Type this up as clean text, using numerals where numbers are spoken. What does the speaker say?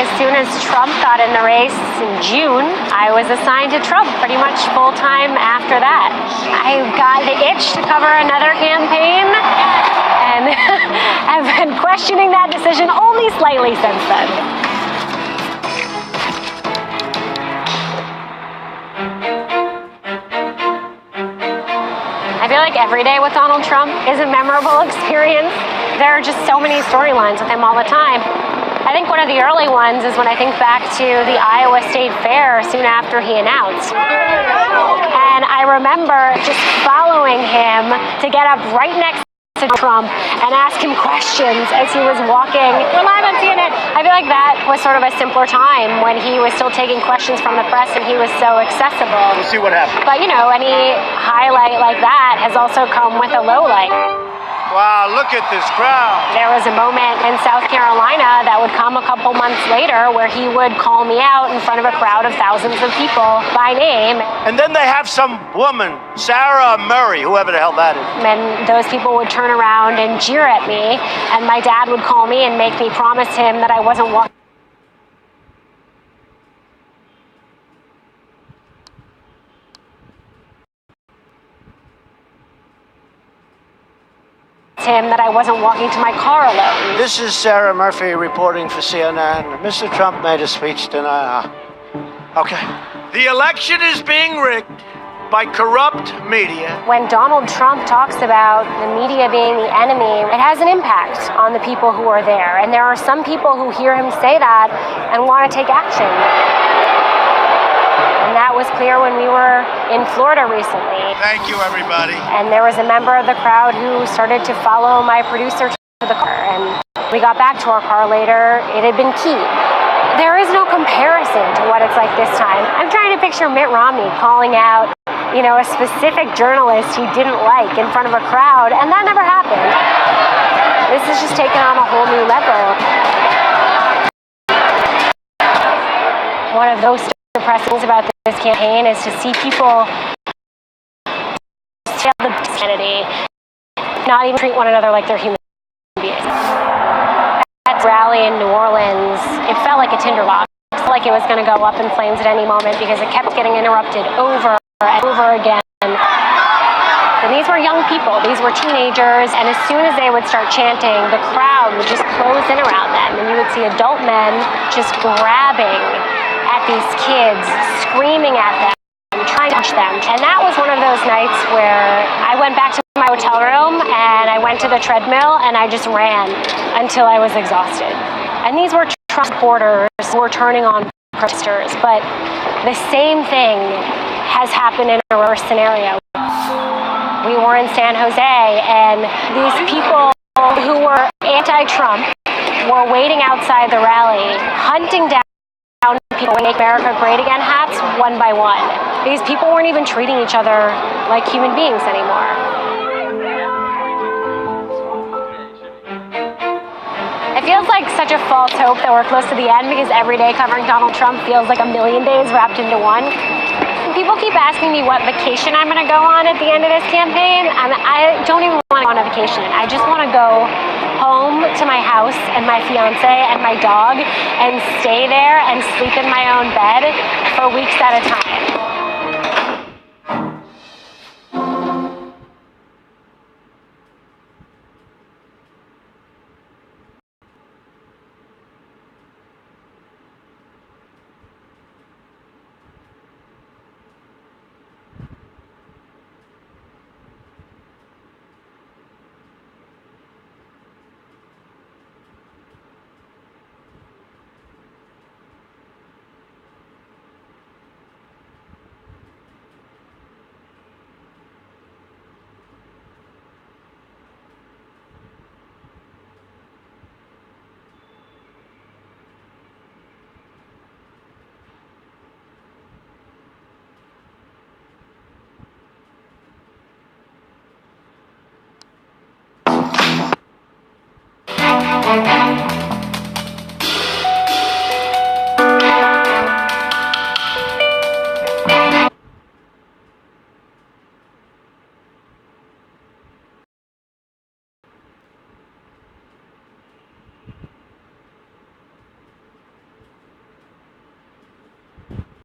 as soon as Trump got in the race in June, I was assigned to Trump pretty much full-time after that. I got the itch to cover another campaign, and have been questioning that decision only slightly since then. I feel like every day with Donald Trump is a memorable experience. There are just so many storylines with him all the time. I think one of the early ones is when I think back to the Iowa State Fair soon after he announced. And I remember just following him to get up right next to Trump and ask him questions as he was walking. We're live on CNN. I feel like that was sort of a simpler time when he was still taking questions from the press and he was so accessible. We'll see what happens. But, you know, any highlight like that has also come with a low light. Wow, look at this crowd. There was a moment in South Carolina that would come a couple months later where he would call me out in front of a crowd of thousands of people by name. And then they have some woman, Sarah Murray, whoever the hell that is. And those people would turn around and jeer at me, and my dad would call me and make me promise him that I wasn't walking to my car alone. This is Sarah Murphy reporting for CNN. Mr. Trump made a speech tonight. Okay. The election is being rigged by corrupt media. When Donald Trump talks about the media being the enemy, it has an impact on the people who are there. And there are some people who hear him say that and want to take action. And that was clear when we were in Florida recently. Thank you, everybody. And there was a member of the crowd who started to follow my producer to the car. And we got back to our car later. It had been keyed. There is no comparison to what it's like this time. I'm trying to picture Mitt Romney calling out, you know, a specific journalist he didn't like in front of a crowd, and that never happened. This has just taken on a whole new level. One of those depressing things about this campaign is to see people tell the insanity, not even treat one another like they're human beings. At the rally in New Orleans, it felt like a tinderbox. It felt like it was going to go up in flames at any moment because it kept getting interrupted over and over again. And these were young people, these were teenagers, and as soon as they would start chanting, the crowd would just close in around them, and you would see adult men just grabbing at these kids, screaming at them, trying to touch them. And that was one of those nights where I went back to my hotel room and I went to the treadmill and I just ran until I was exhausted. And these were Trump supporters who were turning on protesters, but the same thing has happened in a reverse scenario. We were in San Jose, and these people who were anti-Trump were waiting outside the rally, hunting down people with Make America Great Again hats one by one. These people weren't even treating each other like human beings anymore. It feels like such a false hope that we're close to the end because every day covering Donald Trump feels like a million days wrapped into one. People keep asking me what vacation I'm going to go on at the end of this campaign, and I don't even want to go on a vacation. I just want to go home to my house and my fiance and my dog and stay there and sleep in my own bed for weeks at a time.